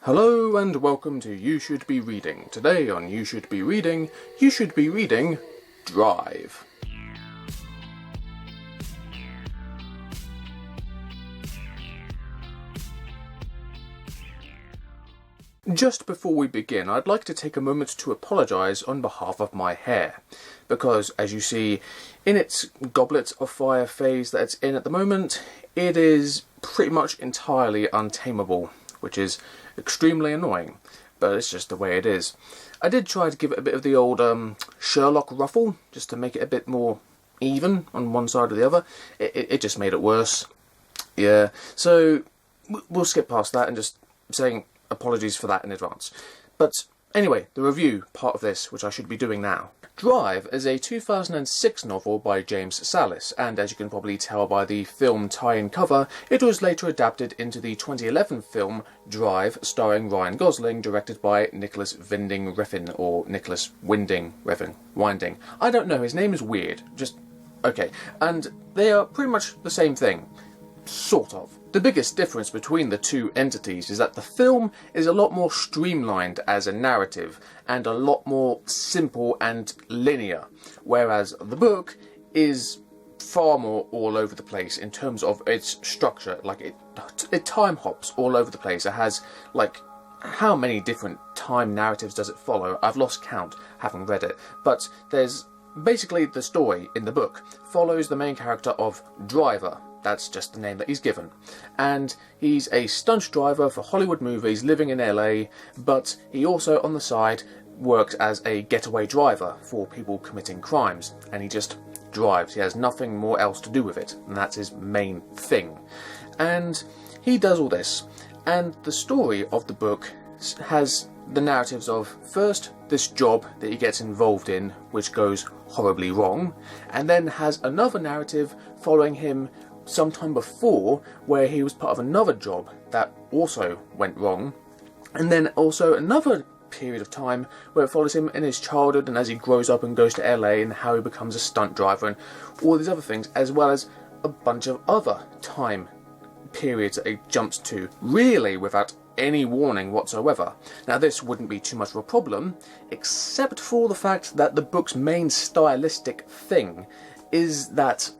Hello and welcome to You Should Be Reading. Today on You Should Be reading Drive. Just before we begin, I'd like to take a moment to apologise on behalf of my hair, because as you see, in its goblet of fire phase that it's in at the moment, it is pretty much entirely untamable, which is extremely annoying, but it's just the way it is. I did try to give it a bit of the old Sherlock ruffle, just to make it a bit more even on one side or the other. It just made it worse. Yeah, so we'll skip past that and just saying apologies for that in advance. But anyway, the review part of this, which I should be doing now. Drive is a 2006 novel by James Sallis, and as you can probably tell by the film tie-in cover, it was later adapted into the 2011 film Drive, starring Ryan Gosling, directed by Nicholas Winding Refn, or Nicholas Winding Refn. Winding. I don't know, his name is weird. Just, okay. And they are pretty much the same thing. Sort of. The biggest difference between the two entities is that the film is a lot more streamlined as a narrative and a lot more simple and linear, whereas the book is far more all over the place in terms of its structure. Like it time hops all over the place. It has, like, how many different time narratives does it follow? I've lost count, having read it, but there's basically the story in the book follows the main character of Driver. That's just the name that he's given. And he's a stunt driver for Hollywood movies living in LA, but he also, on the side, works as a getaway driver for people committing crimes. And he just drives. He has nothing more else to do with it. And that's his main thing. And he does all this. And the story of the book has the narratives of, first, this job that he gets involved in, which goes horribly wrong, and then has another narrative following him sometime before, where he was part of another job that also went wrong, and then also another period of time where it follows him in his childhood and as he grows up and goes to LA and how he becomes a stunt driver and all these other things, as well as a bunch of other time periods that he jumps to, really without any warning whatsoever. Now this wouldn't be too much of a problem, except for the fact that the book's main stylistic thing is that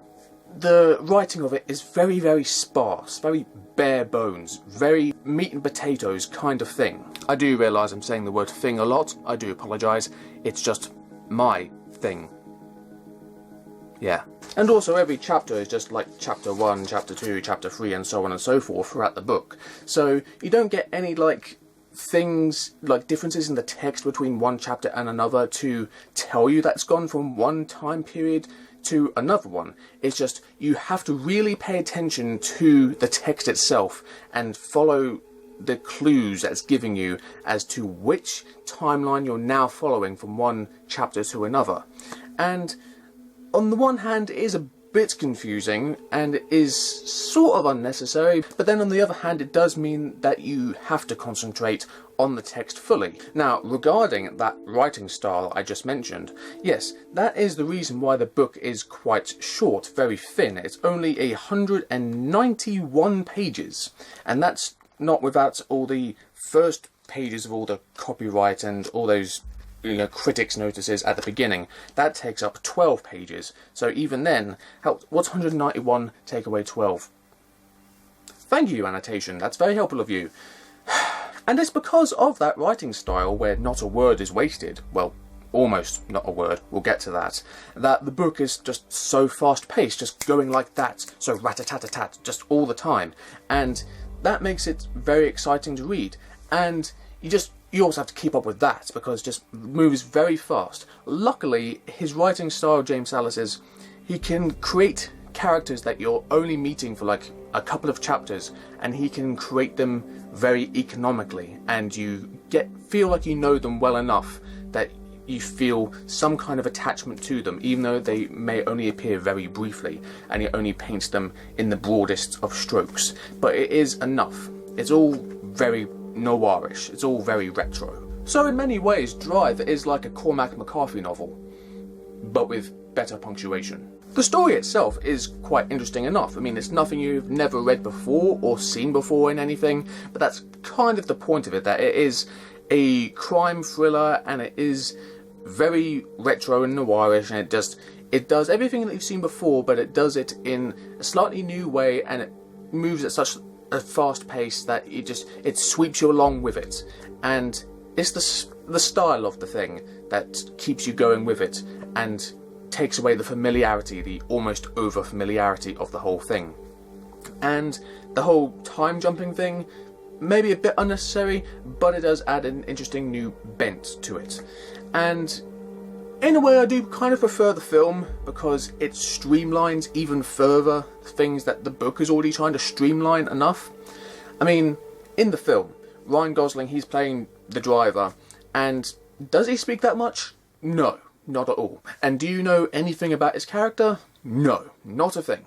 the writing of it is very, very sparse, very bare bones, very meat and potatoes kind of thing. I do realise I'm saying the word thing a lot, I do apologise, it's just my thing. Yeah. And also every chapter is just like chapter 1, chapter 2, chapter 3 and so on and so forth throughout the book. So you don't get any like things, like differences in the text between one chapter and another to tell you that's gone from one time period to another one. It's just you have to really pay attention to the text itself and follow the clues that's giving you as to which timeline you're now following from one chapter to another. And on the one hand, it is a bit confusing and it is sort of unnecessary, but then on the other hand it does mean that you have to concentrate on the text fully. Now, regarding that writing style I just mentioned, yes, that is the reason why the book is quite short, very thin. It's only 191 pages, and that's not without all the first pages of all the copyright and all those critics' notices at the beginning. That takes up 12 pages. So even then, what's 191 take away 12? Thank you, annotation. That's very helpful of you. And it's because of that writing style where not a word is wasted, well, almost not a word, we'll get to that, that the book is just so fast-paced, just going like that, so rat-a-tat-a-tat, just all the time. And that makes it very exciting to read. And you also have to keep up with that, because it just moves very fast. Luckily, his writing style, James Sallis, is he can create characters that you're only meeting for like a couple of chapters, and he can create them very economically, and you feel like you know them well enough that you feel some kind of attachment to them, even though they may only appear very briefly, and he only paints them in the broadest of strokes. But it is enough. It's all very noirish, it's all very retro. So in many ways, Drive is like a Cormac McCarthy novel, but with better punctuation. The story itself is quite interesting enough. I mean, it's nothing you've never read before or seen before in anything, but that's kind of the point of it, that it is a crime thriller and it is very retro and noirish, and it does everything that you've seen before, but it does it in a slightly new way, and it moves at such a fast pace that it sweeps you along with it. And it's the style of the thing that keeps you going with it and takes away the familiarity, the almost over familiarity of the whole thing. And the whole time jumping thing, maybe a bit unnecessary, but it does add an interesting new bent to it. And in a way, I do kind of prefer the film because it streamlines even further things that the book is already trying to streamline enough. I mean, in the film, Ryan Gosling, he's playing the driver, and does he speak that much? No, not at all. And do you know anything about his character? No, not a thing.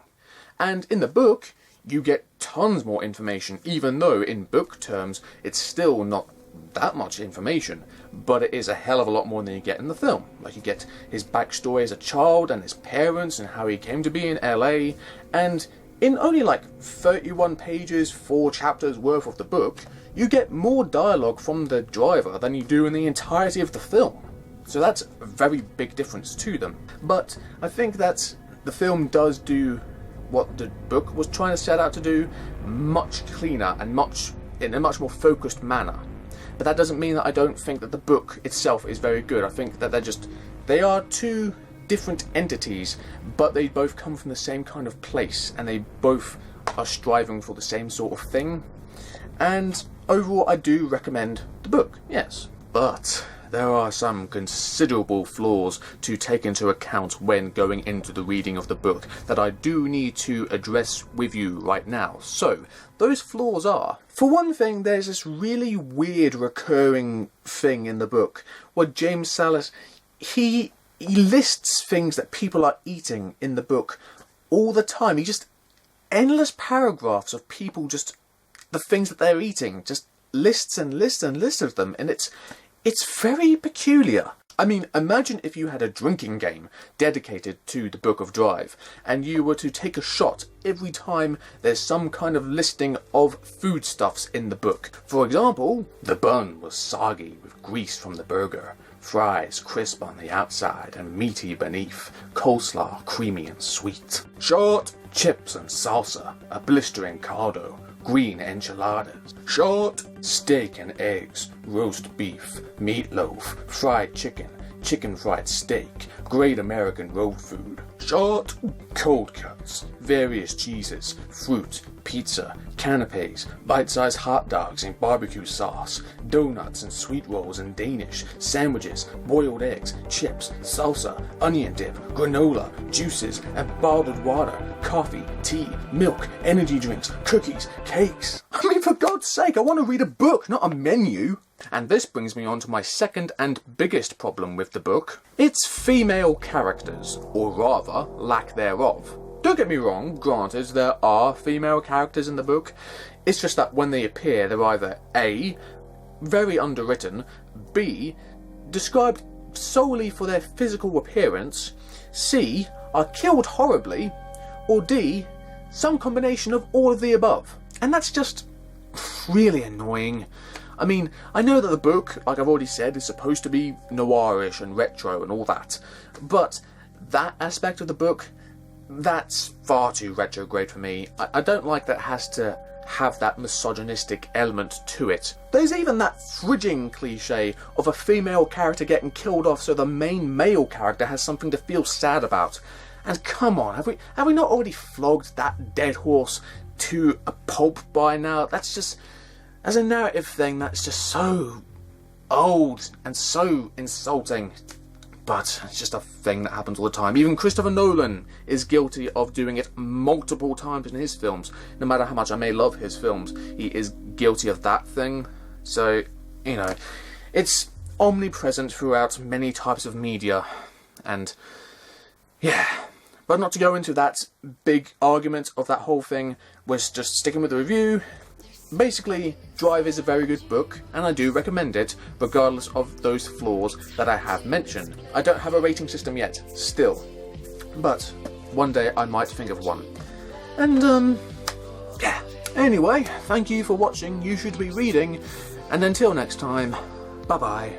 And in the book, you get tons more information, even though in book terms, it's still not that much information, but it is a hell of a lot more than you get in the film. Like, you get his backstory as a child and his parents and how he came to be in LA, and in only like 31 pages, 4 chapters worth of the book, you get more dialogue from the driver than you do in the entirety of the film. So that's a very big difference to them. But I think that the film does do what the book was trying to set out to do much cleaner and in a much more focused manner. But that doesn't mean that I don't think that the book itself is very good. I think that they are two different entities, but they both come from the same kind of place, and they both are striving for the same sort of thing. And overall, I do recommend the book, yes. But there are some considerable flaws to take into account when going into the reading of the book that I do need to address with you right now. So, those flaws are, for one thing, there's this really weird recurring thing in the book where James Sallis, he lists things that people are eating in the book all the time. He just, endless paragraphs of people just, the things that they're eating, just lists and lists and lists of them, and it's very peculiar. I mean, imagine if you had a drinking game dedicated to the Book of Drive, and you were to take a shot every time there's some kind of listing of foodstuffs in the book. For example, the bun was soggy with grease from the burger, fries crisp on the outside and meaty beneath, coleslaw creamy and sweet. Short, chips and salsa, a blistering caldo, green enchiladas. Short, steak and eggs, roast beef, meatloaf, fried chicken, chicken fried steak, great American road food. Short, cold cuts, various cheeses, fruit, pizza, canapes, bite-sized hot dogs in barbecue sauce, donuts and sweet rolls in Danish, sandwiches, boiled eggs, chips, salsa, onion dip, granola, juices, and bottled water, coffee, tea, milk, energy drinks, cookies, cakes. I mean, for God's sake, I want to read a book, not a menu. And this brings me on to my second and biggest problem with the book. It's female characters, or rather, lack thereof. Don't get me wrong, granted, there are female characters in the book. It's just that when they appear, they're either A, very underwritten, B, described solely for their physical appearance, C, are killed horribly, or D, some combination of all of the above. And that's just really annoying. I mean, I know that the book, like I've already said, is supposed to be noirish and retro and all that, but that aspect of the book, that's far too retrograde for me. I don't like that it has to have that misogynistic element to it. There's even that fridging cliche of a female character getting killed off so the main male character has something to feel sad about. And come on, have we not already flogged that dead horse to a pulp by now? That's just, as a narrative thing, that's just so old and so insulting. But it's just a thing that happens all the time. Even Christopher Nolan is guilty of doing it multiple times in his films. No matter how much I may love his films, he is guilty of that thing. So, you know, it's omnipresent throughout many types of media. And, yeah. But not to go into that big argument of that whole thing, we're just sticking with the review. Basically, Drive is a very good book, and I do recommend it, regardless of those flaws that I have mentioned. I don't have a rating system yet, still. But one day I might think of one. And, yeah. Anyway, thank you for watching You Should Be Reading, and until next time, bye-bye.